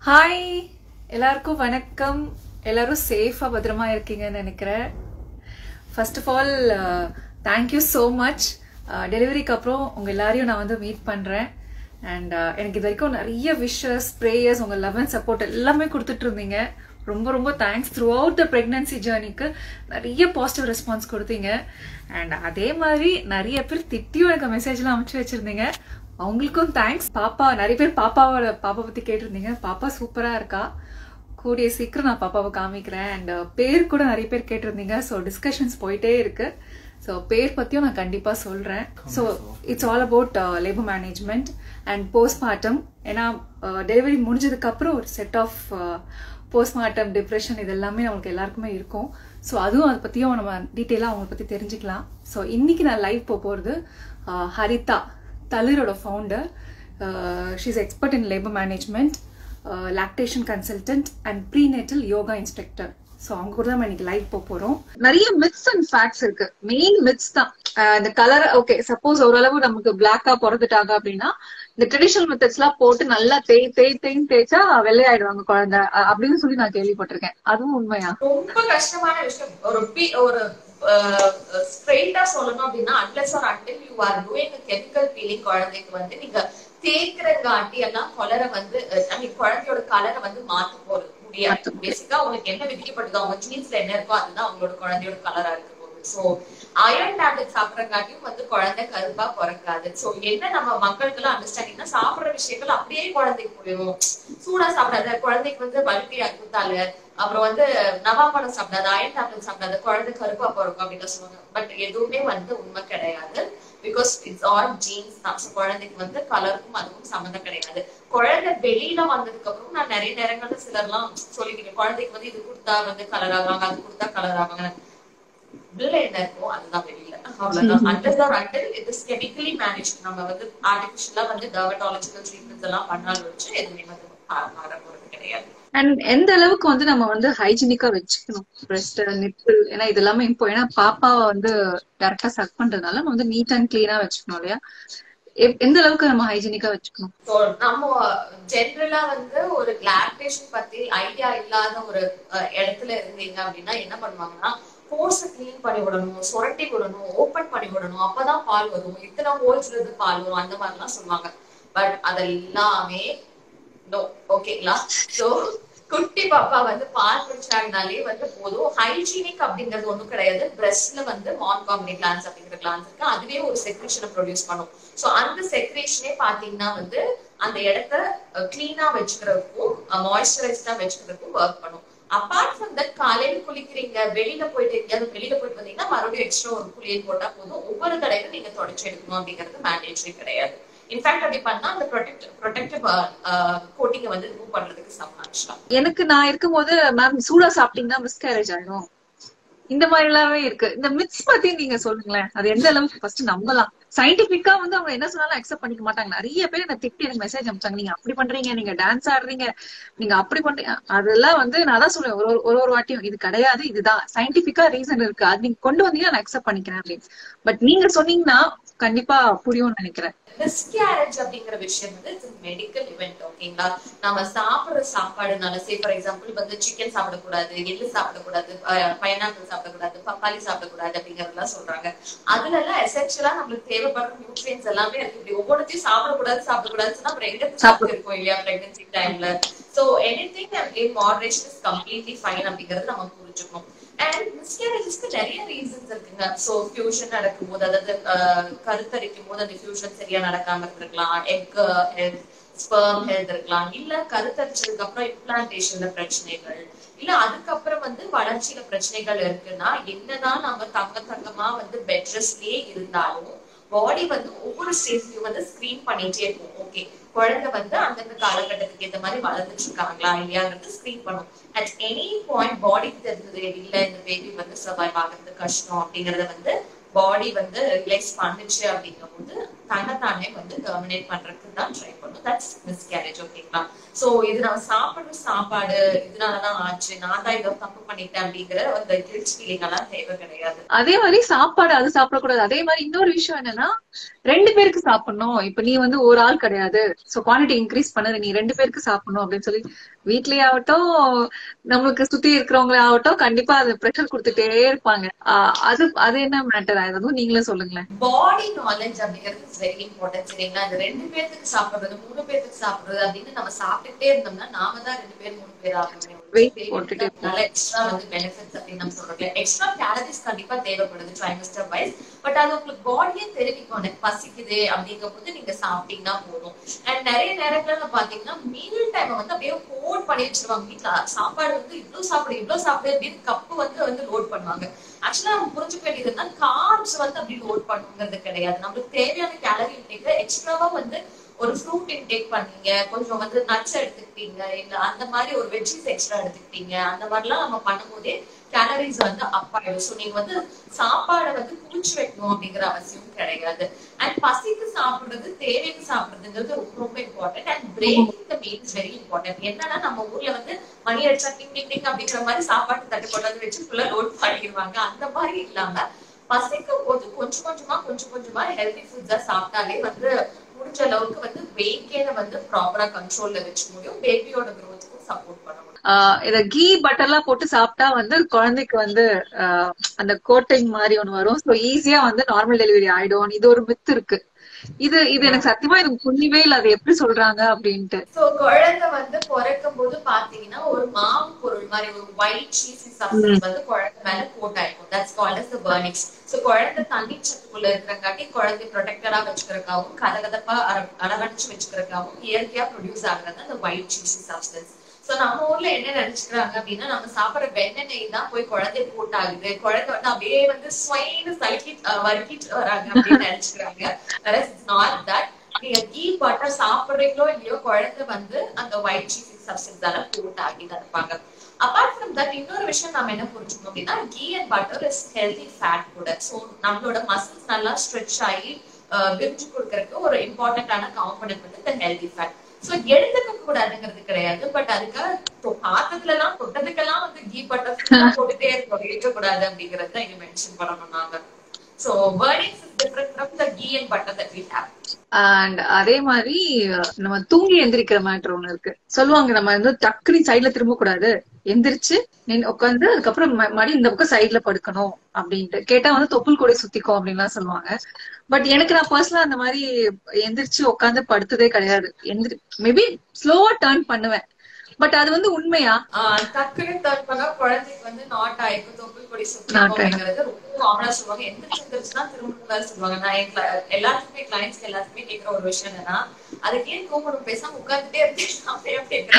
Hi எல்லாருக்கும் வணக்கம். எல்லாரும் சேஃபா பத்திரமா இருக்கீங்கன்னு நினைக்கிறேன். First of all thank you so much. டெலிவரிக்கு அப்புறம் உங்க எல்லாரையும் நான் வந்து மீட் பண்றேன். அண்ட் எனக்கு இது வரைக்கும் நிறைய விஷஸ், ப்ரேயர்ஸ், உங்க லவ் அண்ட் சப்போர்ட் எல்லாமே கொடுத்துட்டு இருந்தீங்க. ரொம்ப ரொம்ப thanks. Through the pregnancy ஜேர்னிக்கு நிறைய பாசிட்டிவ் ரெஸ்பான்ஸ் கொடுத்தீங்க. அண்ட் அதே மாதிரி நிறைய பேர் திட்டியும் எனக்கு மெசேஜ்லாம் அனுப்பிச்சு வச்சிருந்தீங்க. அவங்களுக்கும் தேங்க்ஸ். பாப்பா நிறைய பேர் பாப்பா பத்தி கேட்டிருந்தீங்க. பாப்பா சூப்பரா இருக்கா. கூடிய சீக்கிரம் நான் பாப்பாவை காமிக்கிறேன். அண்ட் பேர் கூட நிறைய பேர் கேட்டிருந்தீங்க. ஸோ டிஸ்கஷன்ஸ் போயிட்டே இருக்கு. ஸோ பேர் பத்தியும் நான் கண்டிப்பா சொல்றேன். So it's all about labour management and postmortem. ஏன்னா டெலிவரி முடிஞ்சதுக்கு அப்புறம் ஒரு செட் ஆஃப் போஸ்ட்மார்ட்டம், டிப்ரெஷன், இது எல்லாமே நம்மளுக்கு எல்லாருக்குமே இருக்கும். ஸோ அதுவும் அதை பத்தியும் நம்ம டீட்டெயிலாக அவங்களை பத்தி தெரிஞ்சுக்கலாம். ஸோ இன்னைக்கு நான் லைவ் போகிறது ஹரிதா, தளிரோட founder. She's expert in labour management, lactation consultant and prenatal yoga instructor. So அவங்க கூட தான் இன்னைக்கு லைவ் போறோம். நிறைய மித்ஸ் அண்ட் ஃபேக்ட்ஸ் இருக்கு. மெயின் மித்ஸ் தான் இந்த கலர். ஓகே, சப்போஸ் ஓரளவு நமக்கு பிளாக்கா பிறந்துட்டாங்க அப்படின்னா இந்த ட்ரெடிஷனல் மெத்தட்ஸ் எல்லாம் போட்டு நல்லா தேய்ச்சா வெள்ளையாயிடுவாங்க குழந்தை அப்படின்னு சொல்லி நான் கேள்விப்பட்டிருக்கேன். அதுவும் உண்மையா? ரொம்ப கஷ்டமான விஷயம். ஒரு ஸ்ட்ரெயிட்டா சொல்லணும் அப்படின்னா, unless or until you are doing a chemical peeling, குழந்தைக்கு வந்து நீங்க தேய்க்கிறங்காட்டி எல்லாம் கலரை வந்து குழந்தையோட கலரை வந்து மாத்த போறது முடியாது. பேசிக்கா உங்களுக்கு என்ன விதிக்கப்பட்டதோ, அவங்க ஜீன்ஸ்ல என்ன இருக்கோ அதுதான் அவங்களோட குழந்தையோட கலரா இருக்க போகுது. சோ அயர்ன் டேப்லெட் சாப்பிடறங்காட்டியும் வந்து குழந்தை கருப்பா பிறக்காது. சோ என்ன நம்ம மக்களுக்கு எல்லாம் அண்டர்ஸ்டாண்டிங்னா, சாப்பிடுற விஷயங்கள் அப்படியே குழந்தைக்கு புரியும். சூடா சாப்பிடாத, குழந்தைக்கு வந்து வலிப்பி அறுத்தால, அப்புறம் வந்து நவாப்பழம் சாப்பிடாது, அயன் டேப்லெட் சாப்பிடாது, குழந்தை கருப்பா பிறக்கும் அப்படின்னு சொல்லுவாங்க. பட் எதுவுமே வந்து உண்மை கிடையாது. பிகாஸ் இட்ஸ் ஆல் ஜீன்ஸ் தான். குழந்தைக்கு வந்து கலருக்கும் அதுக்கும் சம்மந்தம் கிடையாது. குழந்தை வெளியில வந்ததுக்கு அப்புறம் நான் நிறைய நேரங்கள்ல சிலர்லாம் சொல்லிக்கிறேன், குழந்தைக்கு வந்து இது கொடுத்தா வந்து கலர் ஆவாங்க, அது கொடுத்தா கலர் ஆவாங்க. உள்ள என்ன இருக்கும் அதுதான் வெளியில, அவ்வளவுதான். Under are under it is chemically manage. நம்ம வந்து ஆர்டிபிஷியலா வந்து டெர்மட்டாலஜிக்கல் ட்ரீட்மெண்ட்ஸ் எல்லாம் பண்ணாலும் வச்சு எதுவுமே வந்து மாற போறது கிடையாது. அண்ட் எந்த அளவுக்கு வந்து நம்ம வந்து ஹைஜீனிக்கா வச்சுக்கணும் பிரஸ்ட், நிப்பிள், ஏன்னா இது எல்லாமே இப்போ. ஏன்னா பாப்பாவை வந்து டைரக்டா சக் பண்றதுனால நம்ம வந்து நீட் அண்ட் கிளீனா வச்சுக்கணும் இல்லையா? எந்த அளவுக்கு நம்ம ஹைஜீனிக்கா வச்சுக்கணும்? நம்ம ஜென்ரலா வந்து ஒரு லாக்டேஷன் பத்தி ஐடியா இல்லாத ஒரு இடத்துல இருந்தீங்க அப்படின்னா என்ன பண்ணுவாங்கன்னா, ஹோல்ஸ் கிளீன் பண்ணி விடணும், சுரட்டி விடணும், ஓபன் பண்ணி விடணும், அப்பதான் பால் வரும், இத்தனை ஹோல்ஸ்ல இருந்து பால் வரும், அந்த மாதிரி எல்லாம் சொல்லுவாங்க. பட் அதெல்லாமே நோ. ஓகேங்களா? சோ குட்டி பாப்பா வந்து பால் குடிச்சாங்கனாலே வந்து போதும். ஹைஜீனிக் அப்படிங்கிறது ஒண்ணும் கிடையாது. பிரெஸ்ட்ல வந்து மான்காமினி கிளான்ஸ் அப்படிங்கிற கிளான்ஸ் இருக்கு. அதுவே ஒரு செக்ரேஷனை ப்ரொடியூஸ் பண்ணும். சோ அந்த செக்ரேஷனே பாத்தீங்கன்னா வந்து அந்த இடத்த கிளீனா வச்சுக்கிறதுக்கும் மாய்ஸ்சரைஸ்டா வச்சுக்கிறதுக்கும் ஒர்க் பண்ணும். அப்பார்ட் ஃப்ரம் தட், காலையில குளிக்கிறீங்க, வெளியில போயிட்டு வந்தீங்கன்னா மறுபடியும் எக்ஸ்ட்ரா ஒரு குளியல் போட்டா போதும். ஒவ்வொரு தடவையும் நீங்க தொடச்சு எடுக்கணும் அப்படிங்கிறது மேண்டேட்டரி கிடையாது. இன்ஃபேக்ட் அப்படி பண்ணா அந்த ப்ரொடெக்டிவ் கோட்டிங்க வந்து ரிமூவ் பண்றதுக்கு சமாளிச்சலாம். எனக்கு நான் இருக்கும்போது மேம் சூடா சாப்பிட்டீங்கன்னா மிஸ்கேரேஜ் ஆயிடும், இந்த மாதிரி எல்லாமே இருக்கு. இந்த மித்ஸ் பத்தி நீங்க சொல்லுங்களேன். அது எந்த அளவுக்கு ஃபர்ஸ்ட் நம்பலாம்? சயின்டிபிக்கா வந்து அவங்க என்ன சொன்னாலும் அக்செப்ட் பண்ணிக்க மாட்டாங்க. நிறைய பேர் என்ன திட்டி எனக்கு மெசேஜ் அனுப்பிச்சாங்க, நீங்க அப்படி பண்றீங்க, நீங்க டான்ஸ் ஆடுறீங்க, நீங்க அப்படி பண்றீங்க. அதெல்லாம் வந்து நான் தான் சொல்லுவேன் ஒரு வாட்டியும், இது கிடையாது, இதுதான் சயின்டிபிக்கா ரீசன் இருக்கு, அது நீங்க கொண்டு வந்தீங்கன்னா நான் அக்செப்ட் பண்ணிக்கிறேன் அப்படின்னு. பட் நீங்க சொன்னீங்கன்னா கண்டிப்பா புரியும்னு நினைக்கிறேன். மிஸ்கேரேஜ் அப்படிங்கிற விஷயம் வந்து இட்ஸ் மெடிக்கல் இவெண்ட். ஓகேங்களா? நம்ம சாப்பிடுற சாப்பாடுனால, சே ஃபார் எக்ஸாம்பிள் வந்து சிக்கன் சாப்பிடக்கூடாது, எள்ளு சாப்பிடக்கூடாது, பைனாப்பிள் சாப்பிடக்கூடாது, பப்பாளி சாப்பிடக்கூடாது அப்படிங்கறதெல்லாம் சொல்றாங்க. அதுல எல்லாம் எசென்ஷியலா நம்மளுக்கு தேவைப்படுற நியூட்ரியன்ஸ் எல்லாமே இருக்கு. இப்படி ஒவ்வொருத்தையும் சாப்பிடக்கூடாதுன்னா அப்புறம் எங்க சாப்பிட்டு இருக்கும் இல்லையா பிரெக்னன்சி டைம்ல? So anything in moderation is completely fine அப்படிங்கறது நம்ம புரிஞ்சுக்கணும். அண்ட் மிஸ்கேரேஜஸ்க்கு நிறைய ரீசன்ஸ் இருக்குங்க. சோ ஃபியூஷன் நடக்கும் போது, அதாவது கருத்தரிக்கும் போது அந்த ஃபியூஷன் சரியா நடக்காம இருக்கலாம், எக் ஹெல்த், ஸ்பெர்ம் ஹெல்த் இருக்கலாம், இல்ல கருத்தரிச்சதுக்கு அப்புறம் இம்ப்ளான்டேஷன்ல பிரச்சனைகள், இல்ல அதுக்கப்புறம் வந்து வளர்ச்சியில பிரச்சனைகள் இருக்குன்னா, என்னதான் நம்ம தங்கமா வந்து பெட் ரெஸ்ட்லயே இருந்தாலும் பாடி வந்து ஒவ்வொரு ஸ்டேஜ்லயும் வந்து ஸ்கிரீன் பண்ணிட்டே இருக்கும். ஓகே, குழந்தை வந்து அந்தந்த காலகட்டத்துக்கு ஏற்ற மாதிரி வளர்ந்துட்டு இருக்காங்களா இல்லையாங்கிறது ஸ்கிரீன் பண்ணும். அட் எனி பாயிண்ட் பாடிக்கு தெரிஞ்சது இல்ல இந்த பேபி வந்து சர்வைவ் ஆகிறது கஷ்டம் அப்படிங்கறத வந்து பாடி வந்து ரிலைஸ் பண்ணுச்சு அப்படிங்கும் போது தன்னைத்தானே வந்து டெர்மினேட் பண்றதுக்கு தான் ட்ரை பண்ணும். That's miscarriage. ஓகேங்களா? சோ இது நம்ம சாப்பிடுற சாப்பாடு இதனாலதான் ஆச்சு, நான் தான் ஏதோ தப்பு பண்ணிட்டேன் அப்படிங்கிற அந்த கில்ட் ஃபீலிங் எல்லாம் தேவை கிடையாது. அதே மாதிரி சாப்பாடு அது சாப்பிடக்கூடாது. அதே மாதிரி இன்னொரு விஷயம் என்னன்னா, 2 பேருக்கு சாப்பிடணும். இப்ப நீ வந்து ஒரு ஆள் கிடையாது, சோ குவான்டிட்டி இன்க்ரீஸ் பண்ணது நீ 2 பேருக்கு சாப்பிடணும் அப்படின்னு சொல்லி வீட்லயே ஆகட்டும், நம்மளுக்கு சுத்தி இருக்கிறவங்களே ஆகட்டும், கண்டிப்பா அது ப்ரெஷர் கொடுத்துட்டே இருப்பாங்க. அது அது என்ன மேட்டர் ஆகுதும் நீங்களே சொல்லுங்களேன். பாடி நாலேஜ் அப்படிங்கிறது இஸ் வெரி இம்பார்ட்டன்ட். சரிங்களா? அந்த 2 பேருக்கு சாப்பிடுறது 3 பேருக்கு சாப்பிடுறது அப்படின்னு நம்ம சாப்பிட்டுட்டே இருந்தோம்னா நாம தான் 2 பேர் 3 பேர் ஆகணும். எக்ஸ்ட்ரா வந்து பெனிஃபிட்ஸ் அப்படின்னு நம்ம சொல்றோம். எக்ஸ்ட்ரா கேலரிஸ் கண்டிப்பா தேவைப்படுது ட்ரைமஸ்டர் வைஸ். பட் அது உங்களுக்கு பாடியே தெரிவிக்கும், எனக்கு பசிக்குது அப்படிங்கும் போது நீங்க சாப்பிட்டீங்கன்னா போதும். அண்ட் நிறைய நேரங்கள்ல பாத்தீங்கன்னா மீல் டைம் வந்து அப்படியே ஹோல்ட் பண்ணி வச்சிருவாங்க. வீட்டுல சாப்பாடு வந்து இவ்வளவு சாப்பிடு அப்படின்னு கப்பு வந்து லோட் பண்ணுவாங்க. ஆக்சுவலா நம்ம புரிஞ்சுக்க வேண்டியது என்ன, கார்ப்ஸ் வந்து அப்படி லோட் பண்ணுங்கிறது கிடையாது. நம்மளுக்கு தேவையான கேலரி இன்டேக் எக்ஸ்ட்ராவா வந்து ஒரு ஃப்ரூட் இன்டேக் பண்ணீங்க, கொஞ்சம் வந்து நட்ஸ் எடுத்துக்கிட்டீங்க, இல்ல அந்த மாதிரி ஒரு வெஜ்ஜீஸ் எக்ஸ்ட்ரா எடுத்துக்கிட்டீங்க, அந்த மாதிரிலாம் நம்ம பண்ணும்போதே கேலரிஸ் வந்து அப் ஆயிடும். ஸோ நீங்க வந்து சாப்பாடை வந்து குடிச்சு வைக்கணும் அப்படிங்கிற அவசியம் கிடையாது. அண்ட் பசிக்கு சாப்பிடுறது தேவைக்கு சாப்பிடுறதுங்கிறது ரொம்ப ரொம்ப important. And breaking the meal is very important. என்னன்னா நம்ம ஊர்ல வந்து மணி அடிச்சா டிங் டிங் டிங் அப்படிங்கிற மாதிரி சாப்பாட்டு தட்டு கொண்டாந்து வச்சு ஃபுல்லா லோட் பண்ணிடுவாங்க. அந்த மாதிரி இல்லாம பசிக்கும் போது கொஞ்சம் கொஞ்சமா ஹெல்தி ஃபுட்ஸா சாப்பிட்டாலே வந்து முடிஞ்ச அளவுக்கு வந்து வெயிட் கெயினை வந்து ப்ராப்பரா கண்ட்ரோல்ல வச்சு முடியும். பேபியோட growth-க்கும் சப்போர்ட் பண்ண முடியும். இத கீ பட்டர்லாம் போட்டு சாப்பிட்டா வந்து குழந்தைக்கு வந்து அந்த கோட்டிங் மாதிரி ஒண்ணு வரும். சோ ஈஸியா வந்து நார்மல் டெலிவரி ஆயிடும். இது ஒரு மித்து இருக்கு. இது எனக்கு சத்தியமா எனக்கு புரியவே இல்ல, அது எப்படி சொல்றாங்க அப்படின்ட்டு. சோ குழந்தை வந்து பிறக்கும் போது பாத்தீங்கன்னா ஒரு மாவு பொருள் மாதிரி ஒரு ஒயிட் சீசி சப்ஸ்டன்ஸ் வந்து குழந்தை மேல கோட் ஆயிருக்கும். That's called as the vernix. So குழந்தை தண்ணி சத்துக்குள்ள இருக்கிறங்காட்டி குழந்தை ப்ரொடெக்டரா வச்சுக்கிறதுக்காகவும் கதகதப்பா அரவணைச்சு வச்சுக்கிறதுக்காகவும் இயற்கையா ப்ரொடியூஸ் ஆகுறது அந்த ஒயிட் சீசி சப்ஸ்டன்ஸ். சோ நம்ம ஊர்ல என்ன நினைச்சுக்கிறாங்க அப்படின்னா, நம்ம சாப்பிடுற வெண்ணெய் தான் போய் குழந்தை போட்டாகுது, குழந்தை வந்து அப்படியே வந்து ஸ்வைன்னு வறுக்கிட்டு வராங்க அப்படின்னு நினைச்சுக்கிறாங்க. It's not that. நீங்க கீ பட்டர் சாப்பிடுறீங்களோ இல்லையோ குழந்தை வந்து அந்த ஒயிட் சீசி சப்ஸ்டன்ஸ் தான போட் ஆகி இருப்பாங்க. அப்பார்ட் ஃப்ரம் தட் இன்னொரு விஷயம் நாம என்ன புரிஞ்சுக்கணும் அப்படின்னா, ghee and butter is healthy fat கூட. சோ நம்மளோட மசில்ஸ் நல்லா ஸ்ட்ரெச் ஆகி விரிஞ்சு கொடுக்கறதுக்கு ஒரு இம்பார்ட்டன்டான காம்பனன்ட் வந்து இந்த ஹெல்தி ஃபேட். சோ எடுத்துக்க கூடாதுங்கிறது கிடையாது. பட் அதுக்காக பார்த்ததுல எல்லாம் தொட்டதுக்கெல்லாம் வந்து கீ பட்டர் போட்டுட்டே இருக்க கூடாது அப்படிங்கறத இங்க மென்ஷன் பண்ணணும் நாங்க. So wordings is different from the ghee and butter that we have. And அதே மாதிரி நம்ம தூங்கி எந்திரிக்கிற மேட்டர் ஒண்ணு இருக்கு. சொல்லுவாங்க நம்ம வந்து டக்குனி சைட்ல திரும்ப கூடாது, எந்திரிச்சு உட்காந்து அதுக்கப்புறம் மறுபடி இந்த பக்கம் சைட்ல படுக்கணும் அப்படின்ட்டு கேட்டா வந்து தொப்புள் கொடி சுத்திக்கும் அப்படின்லாம் சொல்லுவாங்க. பட் எனக்கு நான் பர்சனலா அந்த மாதிரி எந்திரிச்சு உட்காந்து படுத்ததே கிடையாது. மேபி ஸ்லோவா டர்ன் பண்ணுவேன். பட் அது வந்து உண்மையா? டக்குனு டர்ன் பண்ணா குழந்தைக்கு வந்து நாட் ஆயிக்கும், தொப்புள் கொடி சுத்திக்கும் அப்படிங்கறது ரொம்ப காமனா சொல்லுவாங்க. எந்திரிச்சுன்னா திரும்ப சொல்லுவாங்க. நான் எல்லாத்துக்குமே கிளைண்ட்ஸ்க்கு எல்லாத்துக்குமே கேட்கிற ஒரு விஷயம் என்னன்னா, அதுக்கு ஏன் தூங்கணும், பேசாம உட்கார்ந்துட்டே இருக்கேன்.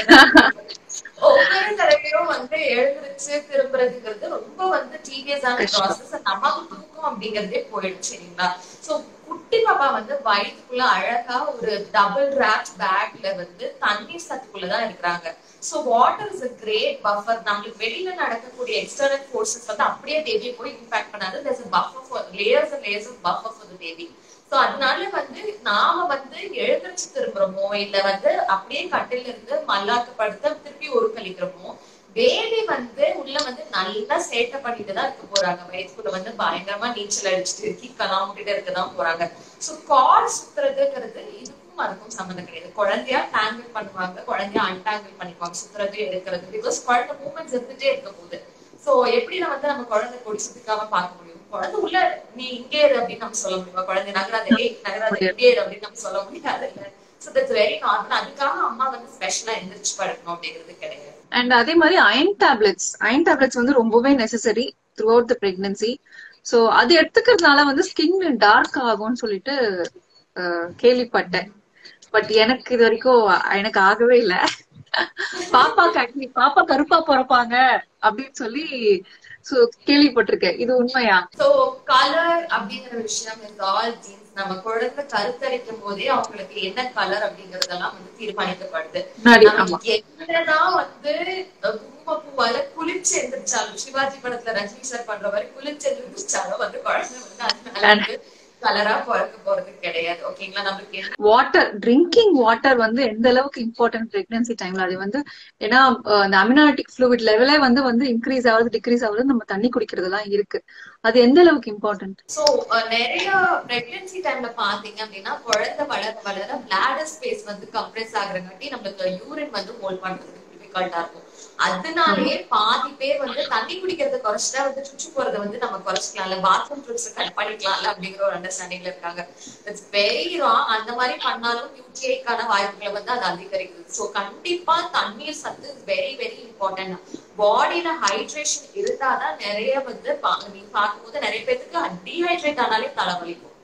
ஒவ்வொரு தடவையும் வந்து எழுந்திருச்சு திரும்புறதுங்கிறது ரொம்ப வந்து டீடியஸான ப்ராசஸ். நமக்கு தூக்கம் அப்படிங்கறதே போயிடும். சரிங்களா? சோ குட்டி பாப்பா வந்து வயிற்றுக்குள்ள அழகா ஒரு டபுள் ரேப் பேக்ல வந்து தண்ணீர் சத்துக்குள்ளதான் இருக்கிறாங்க. So water is a great buffer. நம்மளுக்கு வெளியில நடக்கக்கூடிய எக்ஸ்டர்னல் ஃபோர்ஸஸ் வந்து அப்படியே பேபியை போய் இம்பாக்ட் பண்ணாது. there's a buffer for layers and layers of buffer for the baby. So அதனால வந்து நாம வந்து எழுந்திருச்சு திரும்புறோமோ இல்ல வந்து அப்படியே கட்டில இருந்து மல்லாக்க படுத்த திருப்பி ஒரு கழிக்கிறோமோ, பேபி வந்து உள்ள வந்து நல்லா சேட்டை பண்ணிட்டு தான் இருக்க போறாங்க. வயிற்றுக்குள்ள வந்து பயங்கரமா நீச்சல் அடிச்சுட்டு கிக்கலாம் முட்டிட்டு இருக்கதான் போறாங்க. சோ கால் சுத்துறதுங்கிறது இதுக்கும் அதுக்கும் சம்மந்தம் கிடையாது. குழந்தையா டேங்கிள் பண்ணுவாங்க, குழந்தையா அன்டாங்கிள் பண்ணிக்குவாங்க, சுத்துறது எடுக்கிறது. பிகாஸ் குழந்தை மூவ்மெண்ட்ஸ் இருந்துட்டே இருக்க போகுது. சோ எப்படி நம்ம குழந்தை கொடி சுத்திக்காம பார்க்க முடியும்? குழந்தை உள்ள நீ இங்கே இரு அப்படின்னு நம்ம சொல்ல முடியுமா? குழந்தை நகராத இங்கே இரு அப்படின்னு நம்ம சொல்ல முடியாது. So that's very normal. அதுக்காக அம்மா வந்து ஸ்பெஷலா எந்திரிச்சு படுக்கணும் அப்படிங்கிறது கிடையாது. அண்ட் அதே மாதிரி அயன் டேப்லெட்ஸ் வந்து ரொம்பவே necessary through out the pregnancy. So அது எடுத்துக்கிறதுனால வந்து ஸ்கின் டார்க் ஆகும்னு சொல்லிட்டு கேள்விப்பட்டேன். பட் எனக்கு இது வரைக்கும் எனக்கு ஆகவே இல்ல. பாப்பா கருப்பா பிறப்பாங்க அப்படின்னு சொல்லி கேள்விப்பட்டிருக்கேன். இது உண்மையா? சோ கலர் அப்படிங்கிற விஷயம் இஸ் ஆல் ஜீன்ஸ். நம்ம குழந்தை கருத்தரிக்கும் போதே அவங்களுக்கு என்ன கலர் அப்படிங்கறதெல்லாம் வந்து தீர்மானிக்கப்படுது. என்னதான் வந்து குங்குமப்பூவால குளிச்சு எந்திரிச்சாலும், சிவாஜி படத்துல ரஜினி சார் பண்ற மாதிரி குளிச்சு எந்திரிச்சாலும் வந்து குழந்தை வந்து அதனால கலரா பிறக்க போறது கிடையாது. ஓகேங்களா? நம்மளுக்கு வாட்டர், ட்ரிங்கிங் வாட்டர் வந்து எந்த அளவுக்கு இம்பார்ட்டன்ட் பிரெக்னன்சி டைம்ல, அது வந்து ஏன்னா அந்த அமினாட்டிக் ஃப்ளூயிட் லெவலே வந்து இன்க்ரீஸ் ஆகுது டிக்ரீஸ் ஆகுது, நம்ம தண்ணி குடிக்கிறதுலாம் இருக்கு. அது எந்த அளவுக்கு இம்பார்ட்டன்ட்? சோ நிறைய பிரெக்னன்சி டைம்ல பாத்தீங்க அப்படின்னா குழந்தை வளர வளர பிளாடர் ஸ்பேஸ் வந்து கம்ப்ரெஸ் ஆகுறங்காட்டி நம்மளுக்கு யூரின் வந்து ஹோல்ட் பண்றதுக்கு டிஃபிகல்ட்டா இருக்கும். அதனாலேயே பாதி பேர் வந்து தண்ணி குடிக்கிறத குறைச்சிட்டா வந்து சுச்சு போறதை வந்து நம்ம குறைச்சிக்கலாம்ல, பாத்ரூம் ட்ரிப்ஸ் கட் பண்ணிக்கலாம்ல அப்படிங்கிற ஒரு அண்டர்ஸ்டாண்டிங்ல இருக்காங்க. It's very wrong. அந்த மாதிரி பண்ணாலும் யூடிஐக்கான வாய்ப்புகளை வந்து அது அதிகரிக்குது. சோ கண்டிப்பா தண்ணீர் சத்து வெரி வெரி இம்பார்ட்டன்ட். பாடியில ஹைட்ரேஷன் இருந்தாதான் நிறைய வந்து நீங்க பார்க்கும்போது நிறைய பேருக்கு டீஹைட்ரேட் ஆனாலே தலைவலிக்கும்.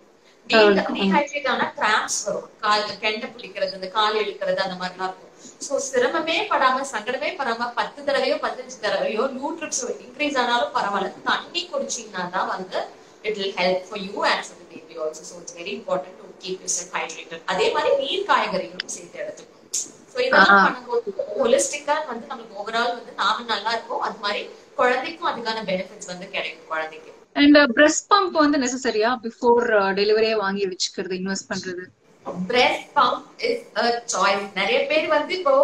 டீஹைட்ரேட் ஆனா கிராம்ஸ் வரும், கால் கெண்டை பிடிக்கிறது, இந்த கால் இழுக்கிறது, அந்த மாதிரி எல்லாம் இருக்கும். சோ சிரமமே படாம சங்கடமே படாம 10 தடவையோ 15 தடவையோ நியூட்ரிப்ஸ் இன்க்ரீஸ் ஆனாலும் பரவாயில்ல, தண்ணி குடிச்சீங்கன்னா தான் வந்து it will help for you and for the baby also. So it's very important to keep yourself hydrated. அதே மாதிரி நீர் காய்கறிகளும் சேர்த்து எடுத்துக்கணும். சோ இதெல்லாம் பண்ணும்போது ஹோலிஸ்டிக்கா வந்து நமக்கு ஓவரால் வந்து நாம நல்லா இருக்கும், அது மாதிரி குழந்தைக்கும் அதுக்கான பெனிஃபிட்ஸ் வந்து கிடைக்கும் குழந்தைக்கு. அண்ட் பிரஸ்ட் பம்ப் வந்து நெசசரியா பிஃபோர் டெலிவரியே வாங்கி வச்சுக்கிறது, இன்வெஸ்ட் பண்றது? breast pump is a choice. நிறைய பேர் வந்து இப்போ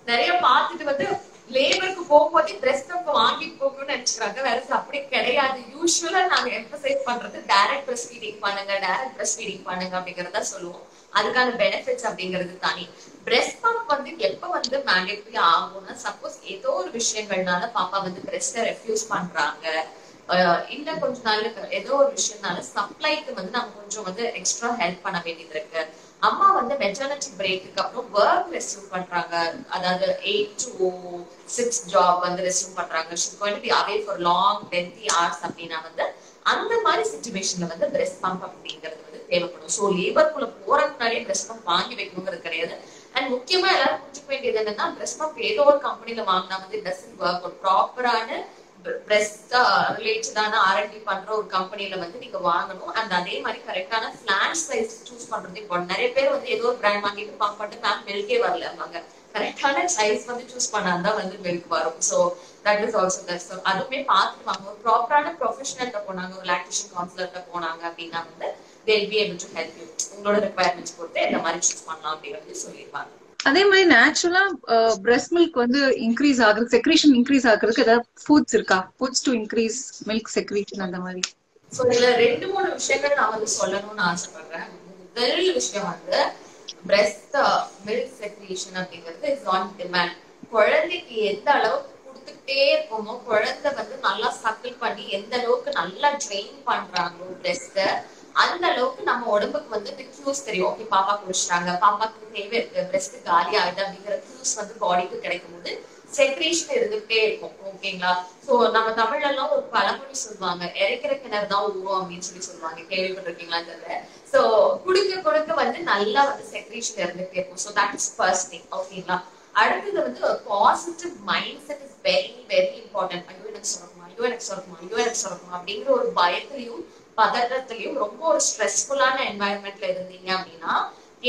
நிறைய பார்த்துட்டு வந்து லேபருக்கு போகும்போது breast pump வாங்கிட்டு போகணும்னு நினைச்சுக்கிறாங்க. வேற அப்படி கிடையாது. யூஸ்வலா நாங்க எம்பசைஸ் பண்றது டைரக்ட் பிரஸ்ட் ஃபீடிங் பண்ணுங்க, டைரக்ட் பிரஸ்ட் ஃபீடிங் பண்ணுங்க அப்படிங்கறத சொல்லுவோம். அதுக்கான பெனிஃபிட்ஸ் அப்படிங்கிறது தனி. பிரெஸ்ட் பம்ப் வந்து எப்ப வந்து மேண்டேட்டரி ஆகும்னா, சப்போஸ் ஏதோ ஒரு விஷயங்கள்னால பாப்பா வந்து பிரெஸ்ட ரெஃப்யூஸ் பண்றாங்க, இல்ல கொஞ்ச நாள் ஏதோ ஒரு விஷயம்னால சப்ளைக்கு வந்து நம்ம கொஞ்சம் வந்து எக்ஸ்ட்ரா ஹெல்ப் பண்ண வேண்டியது இருக்கு. அம்மா வந்து மெட்டர்னிட்டி பிரேக்கு அப்புறம் ஒர்க் ரெஸ்யூம் பண்றாங்க, அதாவது 8 to 6 ஜாப் வந்து ரெஸ்யூம் பண்றாங்க, she's going to be away for long lengthy hours அப்படின்னா வந்து அந்த மாதிரி சிச்சுவேஷன்ல வந்து பிரெஸ்ட் பம்ப் அப்படிங்கிறது வந்து தேவைப்படும். சோ லேபருக்குள்ள போறதுக்கு முன்னாடியே பிரெஸ்ட் பம்ப் வாங்கி வைக்கணுங்கிறது கிடையாது. அண்ட் முக்கியமா எல்லாரும் புரிஞ்சுக்க வேண்டியது என்னன்னா, பிரெஸ்ட் பம்ப் ஏதோ ஒரு கம்பெனில வாங்கினா வந்து டசன்ட் ஒர்க். ஒரு ப்ராப்பரான பிரெஸ்ட் ரிலேட்டடான R&D பண்ற ஒரு கம்பெனில வந்து நீங்க வாங்கணும். அண்ட் அதே மாதிரி கரெக்டான பிளான்ட் சைஸ் சூஸ் பண்றது இம்பார்ட்டன்ட். நிறைய பேர் வந்து ஏதோ ஒரு பிராண்ட் வாங்கிட்டு பம்ப் பண்ணிட்டு மேம் மில்கே வரலவாங்க. கரெக்டான சைஸ் வந்து சூஸ் பண்ணாதான் வந்து மில்க் வரும். So that is also that. அதுவுமே பார்த்துட்டு வாங்க. ஒரு ப்ராப்பரான ப்ரொஃபஷனல்கிட்ட போனாங்க, ஒரு லாக்டேஷன் கவுன்சிலர்கிட்ட போனாங்க அப்படின்னா வந்து they'll be able to help you. உங்களோட ரெக்வயர்மெண்ட்ஸ் பொறுத்து எந்த மாதிரி சூஸ் பண்ணலாம் அப்படிங்கிறது சொல்லிருப்பாங்க. அதே மாதிரி நேச்சுரலா பிரெஸ்ட் மில்க் வந்து இன்க்ரீஸ் ஆகுது, செக்ரீஷன் இன்க்ரீஸ் ஆகுறதுக்கு ஏதாவது ஃபுட்ஸ் இருக்கா? Foods to increase milk secretion அந்த மாதிரி. சோ இதுல 2-3 விஷயங்கள் நான் வந்து சொல்லணும்னு ஆசைப்படுறேன். முதல் விஷயம் வந்து பிரெஸ்ட் மில்க் செக்ரீஷன் அப்படிங்கிறது இஸ் ஆன் டிமாண்ட். குழந்தைக்கு எந்த அளவுக்கு கொடுத்துட்டே இருக்கோமோ, குழந்தை வந்து நல்லா சக்கிள் பண்ணி எந்த அளவுக்கு நல்லா ட்ரெயின் பண்றாங்களோ பிரெஸ்ட, அந்த அளவுக்கு நம்ம உடம்புக்கு வந்து இந்த கியூஸ் தெரியும். ஓகே பாப்பா குடிச்சிட்டாங்க, பாப்பாக்கு தேவை இருக்கு, பிரெஸ்ட் காலி ஆகுது அப்படிங்கிற கியூஸ் வந்து பாடிக்கு கிடைக்கும் போது செக்ரீஷன் இருந்துகிட்டே இருக்கும். ஓகேங்களா? சோ நம்ம தமிழ்ல எல்லாம் ஒரு பழமொழி சொல்லுவாங்க, இறைக்கிற கிணறு தான் ஊறும் அப்படின்னு சொல்லுவாங்க. கேள்விப்பட்டிருக்கீங்களா தெரியல. சோ குடுக்க கொடுக்க வந்து நல்லா வந்து செக்ரீஷன் இருந்துகிட்டே இருக்கும். So that is first thing. ஓகேங்களா? அடுத்தது வந்து positive mind set is very very important. ஐயோ எனக்கு சொல்லணுமா, ஐயோ எனக்கு சொல்லணுமா, ஐயோ எனக்கு சொல்லணுமா அப்படிங்கிற ஒரு பயத்திலையும் பதட்டத்திலையும் ரொம்ப ஒரு ஸ்ட்ரெஸ்ஃபுல்லான என்வாயன்மெண்ட்ல இருந்தீங்க அப்படின்னா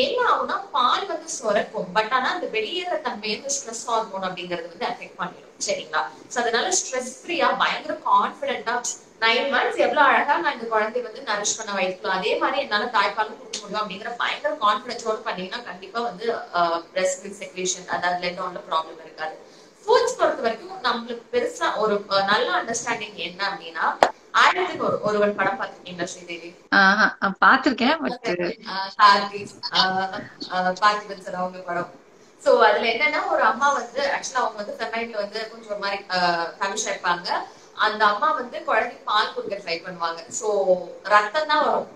என்ன ஆகும்னா, பால் வந்து சுரக்கும், பட் ஆனா அந்த வெளியேற தன்மையை ஸ்ட்ரெஸ் ஹார்மோன் அப்படிங்கிறது வந்து அஃபெக்ட் பண்ணிடும். சரிங்களா? சோ அதனால ஸ்ட்ரெஸ் ஃப்ரீயா பயங்கர கான்பிடென்டா 9 months எவ்வளவு அழகா நான் இந்த குழந்தைய வந்து நரிஷ் பண்ண வைக்கலாம், அதே மாதிரி என்னால தாய்ப்பாலும் கொடுக்க முடியும் அப்படிங்கிற பயங்கர கான்பிடன்ஸோட பண்ணீங்கன்னா கண்டிப்பா வந்து பிரெஸ்ட் மில்க் செக்ரீஷன், அதாவது லெட் ஆன்ல ப்ராப்ளம் இருக்காது. ஃபுட்ஸ் பொறுத்த வரைக்கும் நம்மளுக்கு பெருசா ஒரு நல்ல அண்டர்ஸ்டாண்டிங் என்ன அப்படின்னா, ஆயிரத்துக்கு ஒருவன் படம் பாத்திருக்கீங்களா ஸ்ரீதேவி? பாத்திருக்கேன். பார்த்திபன் சார் அவங்க படம். சோ அதுல என்னன்னா, ஒரு அம்மா வந்து ஆக்சுவலா அவங்க வந்து ஃபெமைன்ல வந்து கொஞ்சம் ஒரு மாதிரி கமிஷ் இருப்பாங்க. அந்த அம்மா வந்து குழந்தைக்கு பால் கொடுக்க ட்ரை பண்ணுவாங்க. சோ ரத்தம் தான் வரும்.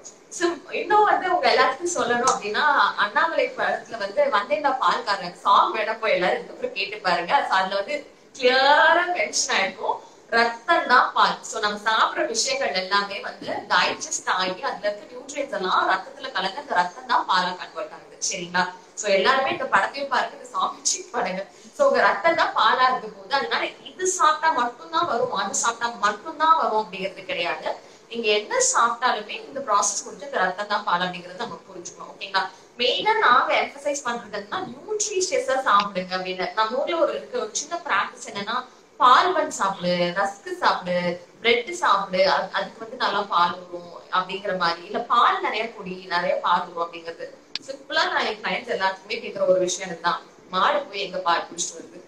இன்னும் வந்து உங்க எல்லாத்துக்கும் சொல்லணும் அப்படின்னா, அண்ணாமலை படத்துல வந்து வந்தேன்டா பால்காரன் சாங் வேணா போய் எல்லாரும் இதுக்கப்புறம் கேட்டு பாருங்க. அதுல வந்து கிளியரா மென்ஷன் ஆயிருக்கும், ரத்தம் தான் பால். சோ நம்ம சாப்பிடுற விஷயங்கள் எல்லாமே வந்து டைஜஸ்ட் ஆகி அதுல இருக்க நியூட்ரியன்ஸ் எல்லாம் ரத்தத்துல கலந்து அந்த ரத்தம் தான் பாலா கன்வெர்ட் ஆகுது. சரிங்களா? சோ எல்லாருமே இந்த படத்தையும் பாருங்க, இந்த சாங் செக் பண்ணுங்க. சோ உங்க ரத்தம் தான் பாலா இருக்கும் போது, அதனால இது சாப்பிட்டா மட்டும்தான் வரும், அது சாப்பிட்டா மட்டும்தான் வரும் அப்படிங்கிறது கிடையாது. நீங்க என்ன சாப்பிட்டாலுமே இந்த ப்ராசஸ் முடிஞ்சு இந்த ரத்தம் தான் பால் அப்படிங்கறது நம்ம புரிஞ்சுக்கணும். ஓகேங்களா? மெயினா நாங்க எம்பசைஸ் பண்றதுன்னா நியூட்ரிஷியஸா சாப்பிடுங்க அப்படின்னு. நம்ம ஊர்ல ஒரு சின்ன பிராக்டிஸ் என்னன்னா, பால் பன் சாப்பிடு, ரஸ்க் சாப்பிடு, பிரெட் சாப்பிடு, அதுக்கு வந்து நல்லா பால் வரும் அப்படிங்கிற மாதிரி, இல்ல பால் நிறைய குடி, நிறைய பால் வரும் அப்படிங்கிறது. சிம்பிளா நான் என் கிளைண்ட்ஸ் எல்லாத்துக்குமே கேட்கிற ஒரு விஷயம் இதுதான். மாடு போய் எங்க பால் குடிச்சிட்டு வருது,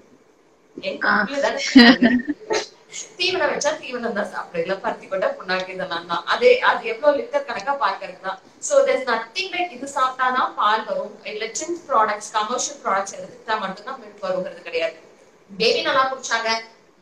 எங்க புள்ளதானே தீவனம் வச்சா தீவனம் தான் சாப்பிடு, இல்ல பருத்தி கொட்டா புண்ணாக்கு இதெல்லாம் தான். அது எவ்வளவு லிட்டர் கணக்கா பாக்குறது தான். சோ there's nothing like இது சாப்பிட்டாதான் பால் வரும், இல்ல சின்ன ப்ராடக்ட்ஸ் கமர்ஷியல் ப்ராடக்ட்ஸ் எடுத்துட்டா மட்டும்தான் மில்க் வருங்கிறது கிடையாது. பேபி நல்லா குடிச்சாங்க,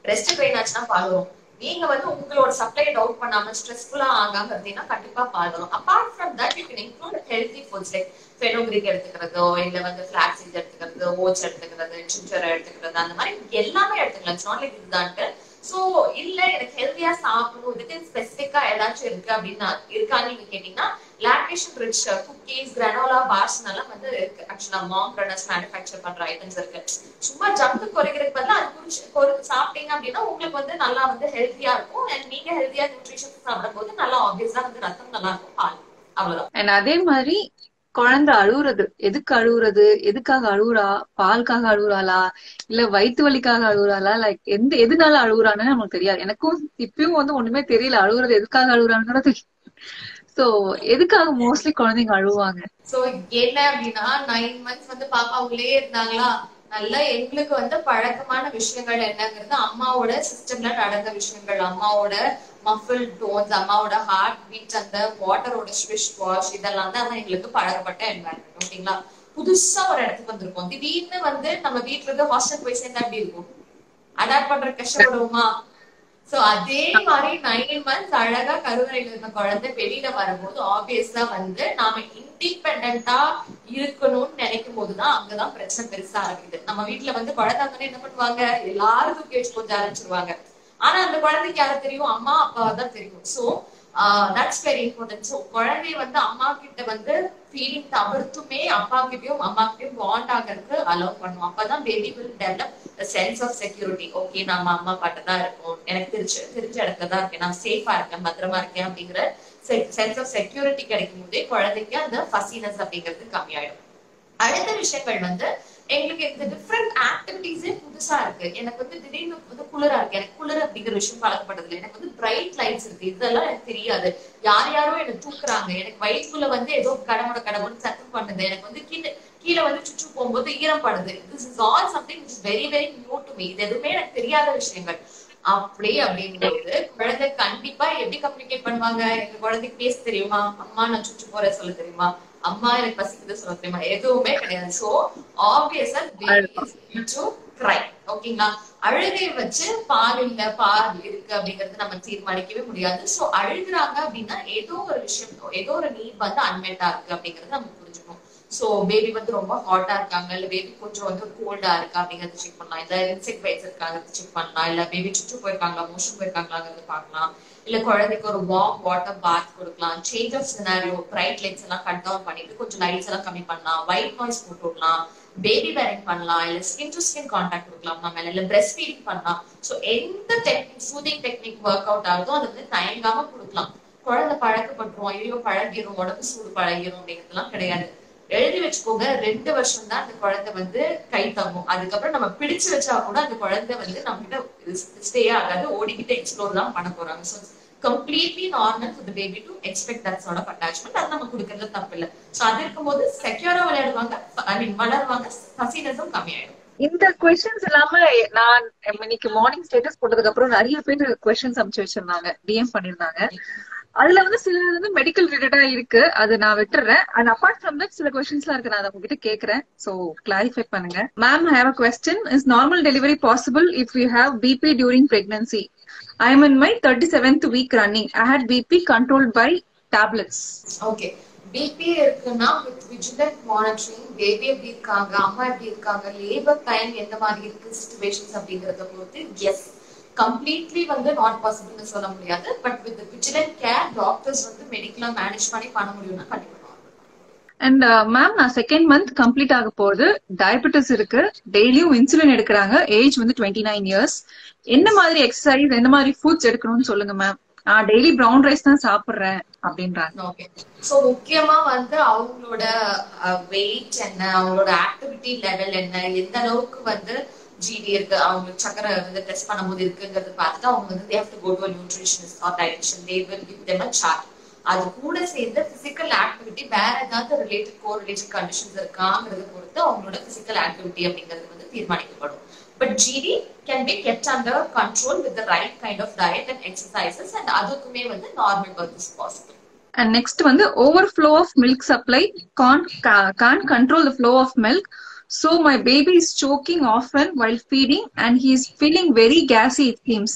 பிரெஸ்ட் ட்ரெயின் ஆச்சுன்னா பால் வரும். நீங்க வந்து உங்களோட சப்ளை டவுட் பண்ணாம ஸ்ட்ரெஸ்ஃபுல்லா ஆகாம இருந்தீங்கன்னா கண்டிப்பா பால் வரும். Apart from that you can include healthy foods like fenugreek எடுத்துக்கிறதோ, இல்ல வந்து ஃபிளாக்ஸ் சீட்ஸ் எடுத்துக்கிறது, ஓட்ஸ் எடுத்துக்கிறது, சிஞ்சர் எடுத்துக்கிறது, அந்த மாதிரி எல்லாமே எடுத்துக்கலாம். இட்ஸ் நாட் லைக் இதுதான்ட்டு. சோ இல்ல எனக்கு ஹெல்தியா சாப்பிடணும், இதுக்கு ஸ்பெசிபிக்கா ஏதாச்சும் இருக்கு அப்படின்னா இருக்கான்னு நீங்க கேட்டீங்கன்னா lactation rich cookies, granola bars எல்லாம் வந்து இருக்கு. ஆக்சுவலா மாம் ரன்னர்ஸ் மேனுஃபேக்சர் பண்ற ஐட்டம்ஸ் இருக்கு. சும்மா ஜங்க் குறைக்கிறதுக்கு பதிலா அது குறிச்சு சாப்பிட்டீங்க அப்படின்னா உங்களுக்கு வந்து நல்லா வந்து ஹெல்த்தியா இருக்கும். அண்ட் நீங்க ஹெல்த்தியா நியூட்ரிஷன் சாப்பிடும் போது நல்லா ஆப்வியஸா வந்து ரத்தம் நல்லா இருக்கும், பால். அவ்வளவுதான். அண்ட் அதே மாதிரி குழந்தை அழுகுறது, எதுக்கு அழுகுறது, எதுக்காக அழுகுறா, பாலுக்காக அழுகுறாளா இல்ல வயிற்று வலிக்காக அழுகுறாளா, லைக் எதுனால அழுகுறான்னு நமக்கு தெரியாது. எனக்கும் இப்பயும் வந்து ஒண்ணுமே தெரியல, அழுகுறது எதுக்காக அழுகுறாங்கிறது. சோ எதுக்காக மோஸ்ட்லி குழந்தைங்க அழுவாங்க? சோ என்ன அப்படின்னா 9 months வந்து பாப்பா உள்ளே இருந்தாங்களா, நல்லா எங்களுக்கு வந்து பழக்கமான விஷயங்கள் என்னங்கிறது அம்மாவோட சிஸ்டம்ல நடந்த விஷயங்கள், அம்மாவோட மஃபிள் டோன்ஸ், அம்மாவோட ஹார்ட் பீட், அந்த வாட்டரோட ஸ்விஷ் வாஷ், இதெல்லாம் தான் எங்களுக்கு பழகப்பட்ட என்வாயன்மெண்ட். ஓகேங்களா? புதுசா ஒரு இடத்துக்கு வந்திருக்கோம். திடீர்னு வந்து நம்ம வீட்டுல இருந்து ஹாஸ்டல் போய் சேர்ந்தா எப்படி இருக்கும்? அடாப்ட் பண்ற கஷ்டப்படுவோமா? சோ அதே மாதிரி 9 months அழகா கருவறையில இருந்த குழந்தை வெளியில வரும்போது ஆப்வியஸா வந்து நாம இண்டிபெண்டா இருக்கணும்னு நினைக்கும் போதுதான் அங்கதான் பிரச்சனை பெருசா ஆரம்பிக்குது. நம்ம வீட்டுல வந்து குழந்தை என்ன பண்ணுவாங்க, எல்லாரும் தூக்கி வச்சு கொஞ்சம் ஆரம்பிச்சிருவாங்க. ஆனா அந்த குழந்தைக்கு யாரும் தெரியும்? அம்மா அப்பாவை தான் தெரியும். So that's very important. So குழந்தைய வந்து அம்மா கிட்ட வந்து ஃபீலிங் தவிர்த்துமே அப்பா கிட்டயும் அம்மா கிட்டயும் பாண்ட் ஆகிறதுக்கு அலோவ் பண்ணும். அப்பதான் baby will develop sense of security. Okay, நம்ம அம்மா அப்பாட்ட தான் இருக்கோம், எனக்கு தெரிஞ்ச இடத்துல தான் இருக்கேன், நான் சேஃபா இருக்கேன், பத்திரமா இருக்கேன் அப்படிங்கிற சென்ஸ் ஆஃப் செக்யூரிட்டி கிடைக்கும் போதே குழந்தைக்கு அந்த ஃபசினஸ் அப்படிங்கிறது கம்மியாயிடும். அடுத்த விஷயங்கள் வந்து எங்களுக்கு இந்த டிஃப்ரெண்ட் ஆக்டிவிட்டிஸே புதுசா இருக்கு. எனக்கு வந்து திடீர்னு வந்து குளிரா இருக்கு, எனக்கு குளிர் அப்படிங்கிற விஷயம் பழக்கப்பட்டதில்லை. எனக்கு வந்து பிரைட் லைட்ஸ் இருக்கு, இதெல்லாம் எனக்கு தெரியாது. யாரோ என்ன தூக்குறாங்க, எனக்கு வயிற்றுக்குள்ள வந்து ஏதோ கடவுள் சத்தம் பண்ணுது, எனக்கு வந்து கீழே வந்து சுற்று போகும்போது ஈரம் படுது. This is all something is very very new to me. இது எதுவுமே எனக்கு தெரியாத விஷயங்கள். அப்படிங்கும்போது குழந்தை கண்டிப்பா எப்படி கம்யூனிகேட் பண்ணுவாங்க? எங்க குழந்தைக்கு பேச தெரியுமா? அம்மா நான் சுற்று போற சொல்ல தெரியுமா? அம்மா எனக்கு பசிக்குது சொல்ல தெரியுமா? எதுவுமே கிடையாது. சோ ஆப்வியஸா கிரை. ஓகேங்களா? அழுகை வச்சு பால் இல்ல பால் இருக்கு அப்படிங்கறது நம்ம தீர்மானிக்கவே முடியாது. சோ அழுகுறாங்க அப்படின்னா ஏதோ ஒரு விஷயம், ஏதோ ஒரு நீட் வந்து அன்மெட்டா இருக்கு அப்படிங்கறது நம்ம புரிஞ்சுக்கணும். சோ பேபி வந்து ரொம்ப ஹாட்டா இருக்காங்க, இல்ல பேபி கொஞ்சம் வந்து கோல்டா இருக்கா அப்படிங்கறது செக் பண்ணலாம், இல்ல இன்செக்ட் பைட்ஸ் இருக்காங்க செக் பண்ணலாம், இல்ல பேபி சுற்று போயிருக்காங்களா, மோஷன் போயிருக்காங்களாங்கிறது பார்க்கலாம், இல்ல குழந்தைக்கு ஒரு வார்ம் வாட்டர் பாத் கொடுக்கலாம், change of scenario, bright lights எல்லாம் கட் டவுன் பண்ணிட்டு கொஞ்சம் லைட்ஸ் எல்லாம் கம்மி பண்ணலாம், ஒயிட் நாய்ஸ் போட்டு விடலாம், பேபி வேரிங் பண்ணலாம், இல்ல ஸ்கின் டு ஸ்கின் கான்டாக்ட் கொடுக்கலாம் நம்ம, இல்ல பிரெஸ்ட் ஃபீடிங் பண்ணலாம். சோ எந்த technique soothing technique work out ஆகுதோ அது வந்து தயங்காம கொடுக்கலாம். குழந்தை பழக்கப்பட்டுரும், ஐயோ பழகிரும், உடம்பு சூடு பழகிரும் அப்படிங்கிறதுலாம் கிடையாது. எழுதி வச்சுக்கோங்க, 2 வருஷம் தான் அந்த குழந்தை வந்து கை தங்கும். அதுக்கப்புறம் நம்ம பிடிச்சு வச்சா கூட அந்த குழந்தை வந்து நம்ம கிட்ட ஸ்டே ஆகாது, ஓடிக்கிட்டு எக்ஸ்ப்ளோர் தான் பண்ண போறாங்க. So completely normal for the baby to expect that sort of attachment. அது நம்ம கொடுக்கறது தப்பு இல்லை. ஸோ அது இருக்கும்போது செக்யூரா விளையாடுவாங்க, ஐ மீன் வளருவாங்க, பசினஸும் கம்மியாயிடும். இந்த கொஸ்டின்ஸ் இல்லாம நான் இன்னைக்கு மார்னிங் ஸ்டேட்டஸ் போட்டதுக்கு அப்புறம் நிறைய பேர் கொஸ்டின்ஸ் அனுப்பிச்சு வச்சிருந்தாங்க, டிஎம் பண்ணிருந்தாங்க. அதுல வந்து சில வந்து மெடிக்கல் ரிலேட்டடா இருக்கு, அது நான் விட்டுறேன். அண்ட் அபார்ட் ஃப்ரம் தட் சில கொஸ்டின்ஸ் எல்லாம் இருக்கு, நான் அதை உங்ககிட்ட கேக்குறேன். சோ கிளாரிஃபை பண்ணுங்க. Ma'am, I have a question. Is normal delivery possible if you have BP during pregnancy? I am in my 37th week running. I had BP controlled by tablets. Okay. BP இருக்குன்னா with vigilant monitoring, baby எப்படி இருக்காங்க, அம்மா எப்படி இருக்காங்க, labour time எந்த மாதிரி இருக்கு, situations அப்படிங்கறத பொறுத்து எஸ், கம்ப்ளீட்லி வந்து நாட் பாசிபிள்னு சொல்ல முடியாது. பட் வித் விஜிலன்ட் கேர் டாக்டர்ஸ் வந்து மெடிக்கலா மேனேஜ் பண்ணி பண்ண முடியும்னா கண்டிப்பா. அண்ட் மேம், நான் செகண்ட் மந்த் கம்ப்ளீட் ஆக போகுது, டயபெட்டிஸ் இருக்கு, டெய்லியும் இன்சுலின் எடுக்கிறாங்க, ஏஜ் வந்து 29 years. என்ன மாதிரி எக்ஸசைஸ், என்ன மாதிரி ஃபுட்ஸ் எடுக்கணும்னு சொல்லுங்க மேம். நான் டெய்லி ப்ரௌன் ரைஸ் தான் சாப்பிடுறேன் அப்படின்றாங்க. ஓகே. சோ முக்கியமா வந்து அவங்களோட வெயிட் என்ன, அவங்களோட ஆக்டிவிட்டி லெவல் என்ன, எந்த அளவுக்கு வந்து ஜிடி இருக்கு, அவங்களுக்கு சக்கரை வந்து டெஸ்ட் பண்ணும்போது இருக்குங்கிறது பார்த்துட்டு அவங்க வந்து they have to go to a nutritionist or dietitian. They will give them a chart. அது கூட சேர்ந்து பிசிக்கல் ஆக்டிவிட்டி வேற ஏதாவது ரிலேட்டட் கோரிலேட்டட் கண்டிஷன்ஸ் இருக்காங்கிறத பொறுத்து அவங்களோட பிசிக்கல் ஆக்டிவிட்டி அப்படிங்கிறது வந்து தீர்மானிக்கப்படும். But GD can be kept under control with the right kind of diet and exercises and அதுக்குமே வந்து normal birth is possible. And next வந்து overflow of milk supply can't control the flow of milk. So my baby is choking often while feeding and he is feeling very gassy it seems.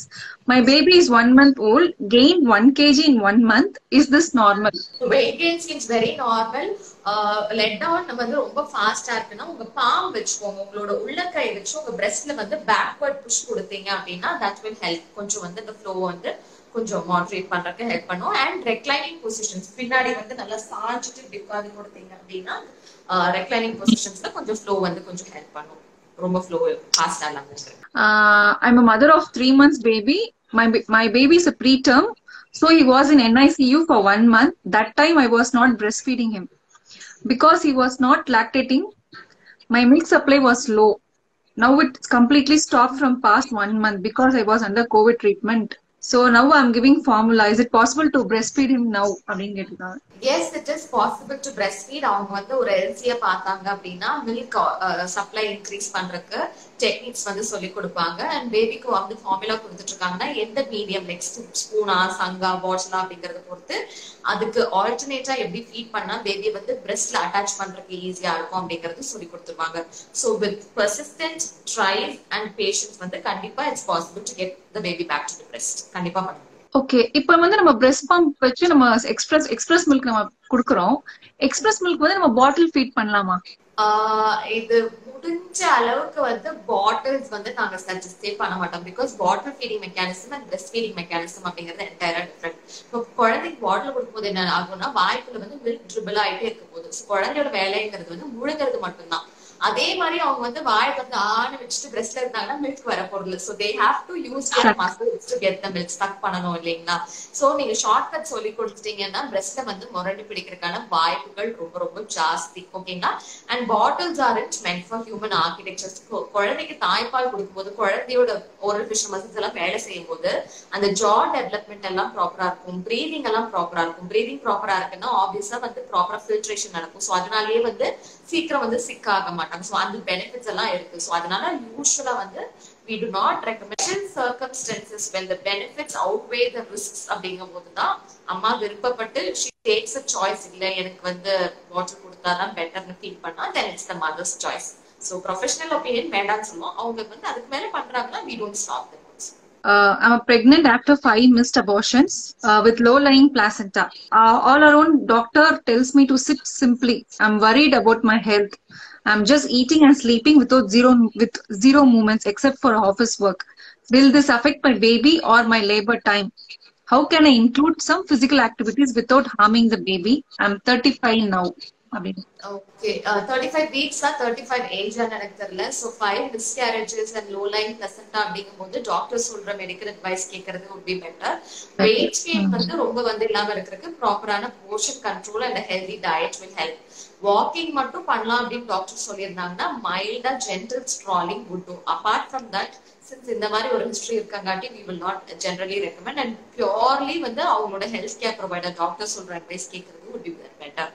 My baby is 1 month old, gained 1 kg in 1 month. Is this normal? Weight gain seems very normal. Let down நம்ம வந்து ரொம்ப ஃபாஸ்டா இருக்குன்னா உங்க bomb வச்சுக்கோங்க, உங்களோட உள்ளக்கை வச்சு உங்க பிரஸ்ட்ல வந்து பேக்வர்ட் புஷ் கொடுத்தீங்க அப்படின்னா that will help. கொஞ்சம் வந்து இந்த ஃப்ளோ வந்து கொஞ்சம் மாடரேட் பண்றதுக்கு ஹெல்ப் பண்ணும். அண்ட் ரெக்ளைனிங் பொசிஷன்ஸ், பின்னாடி வந்து நல்லா சாஞ்சிட்டு இப்படி உட்கார்ந்து கொடுத்தீங்க அப்படின்னா ரெக்ளைனிங் பொசிஷன்ஸ்ல கொஞ்சம் ஃப்ளோ வந்து கொஞ்சம் ஹெல்ப் பண்ணும். ரொம்ப ஃப்ளோ ஃபாஸ்டா இல்லாம இருக்கு. I'm a mother of 3 months baby. My baby is a preterm, so he was in NICU for 1 month. That time I was not breastfeeding him because he was not lactating. My milk supply was low. Now it's completely stopped from past 1 month because I was under COVID treatment. So now I'm giving formula. Is it possible to breastfeed him now? Yes, it is possible to breastfeed. அவங்க வந்து ஒரு எல்சியை பார்த்தாங்க அப்படின்னா milk supply increase பண்றதுக்கு techniques வந்து சொல்லி கொடுப்பாங்க. And பேபிக்கு வந்து ஃபார்முலா கொடுத்துட்டு இருக்காங்கன்னா எந்த மீடியம் நெக்ஸ்ட் ஸ்பூனா சங்கா பாட்டிலா அப்படிங்கறத பொறுத்து அதுக்கு ஆல்டர்னேட்டா எப்படி ஃபீட் பண்ணா பேபியை வந்து பிரெஸ்ட்ல அட்டாச் பண்றதுக்கு ஈஸியா இருக்கும் அப்படிங்கறது சொல்லி கொடுத்துருவாங்க. So with persistent tries and patience வந்து கண்டிப்பா it's possible to get the baby back to the breast. கண்டிப்பா பண்ணுங்க. ஓகே, இப்போ வந்து நம்ம பிரெஸ்ட் பம்ப் வச்சு நம்ம எக்ஸ்பிரஸ் மில்க் நம்ம குடுக்குறோம். எக்ஸ்பிரஸ் மில்க் வந்து நம்ம பாட்டில் ஃபீட் பண்ணலாமா? இது முடிஞ்ச அளவுக்கு வந்து பாட்டில்ஸ் வந்து நாங்க சஜஸ்டே பண்ண மாட்டோம். Because bottle feeding mechanism and breast feeding mechanism அப்படிங்கிறது என்டையரா டிஃபரெண்ட். இப்போ குழந்தைக்கு பாட்டில் கொடுக்கும்போது என்ன ஆகும்னா வாய்க்குள்ள வந்து மில்க் ட்ரிபிள் ஆயிட்டே இருக்க போகுது. குழந்தையோட வேலைங்கிறது வந்து முழுங்கிறது மட்டும்தான். அதே மாதிரி அவங்க வந்து வாயை வந்து ஆணு வச்சுட்டு பிரெஸ்ட்ல இருந்தாங்கன்னா மில்க் வர போறது. So they have to use there muscles to get the milk. Stuck பண்ணணும் இல்லைங்களா? சோ நீங்க ஷார்ட் கட் சொல்லி கொடுத்துட்டீங்கன்னா பிரெஸ்ட்ல வந்து முரண்டு பிடிக்கிறதுக்கான வாய்ப்புகள் ரொம்ப ரொம்ப ஜாஸ்தி. ஓகேங்களா? And bottles R it meant for human architectures. குழந்தைக்கு தாய்ப்பால் கொடுக்கும்போது குழந்தையோட ஓரல் ஃபிஷர் மசில்ஸ் எல்லாம் வேலை செய்யும் போது அந்த ஜா டெவலப்மெண்ட் எல்லாம் ப்ராப்பரா இருக்கும், பிரீதிங் எல்லாம் ப்ராப்பரா இருக்கும். பிரீதிங் ப்ராப்பரா இருக்குன்னா ஆப்வியஸா வந்து ப்ராப்பரா ஃபில்ட்ரேஷன் நடக்கும். சோ அதனாலேயே வந்து சீக்கிரம் வந்து சிக் ஆக மாட்டாங்க. So அந்த பெனிஃபிட்ஸ் எல்லாம் இருக்கு. So அதனால யூசுவலா வந்து we do not recommend in circumstances when the benefits outweigh the risks அப்படிங்கும்போது தான் அம்மா விருப்பப்பட்டு she takes a choice. இல்ல எனக்கு வந்து வாட்டர் கொடுத்தாதான் பெட்டர்னு ஃபீல் பண்ணா then it's the mother's choice. So professional opinion வேண்டாம்னு சொல்லுவோம். அவங்க வந்து அதுக்கு மேல பண்றாங்கன்னா we don't stop them. I'm pregnant after 5 missed abortions with low-lying placenta. All around doctor tells me to sit simply. I'm worried about my health. I'm just eating and sleeping with zero movements except for office work. Will this affect my baby or my labor time? How can I include some physical activities without harming the baby? I'm 35 now. Okay, 35 weeks or 35 age எனக்கு தெரியல. So 5 miscarriages and low lying placenta அப்படிங்கும்போது doctor சொல்ற medical advice கேட்கறது would be better. Weight gain வந்து ரொம்ப வந்து இல்லாம இருக்கிறதுக்கு ப்ராப்பரான portion control and healthy diet will help. Walking மட்டும் பண்ணலாம் அப்படின்னு டாக்டர் சொல்லியிருந்தாங்கன்னா மைல்டா gentle strolling would do. Apart from that, since இந்த மாதிரி ஒரு ஹிஸ்டரி இருக்காங்காட்டி we will not generally recommend and purely வந்து அவங்களோட ஹெல்த் கேர் ப்ரொவைடர் டாக்டர் சொல்ற அட்வைஸ் கேட்கறது would be better.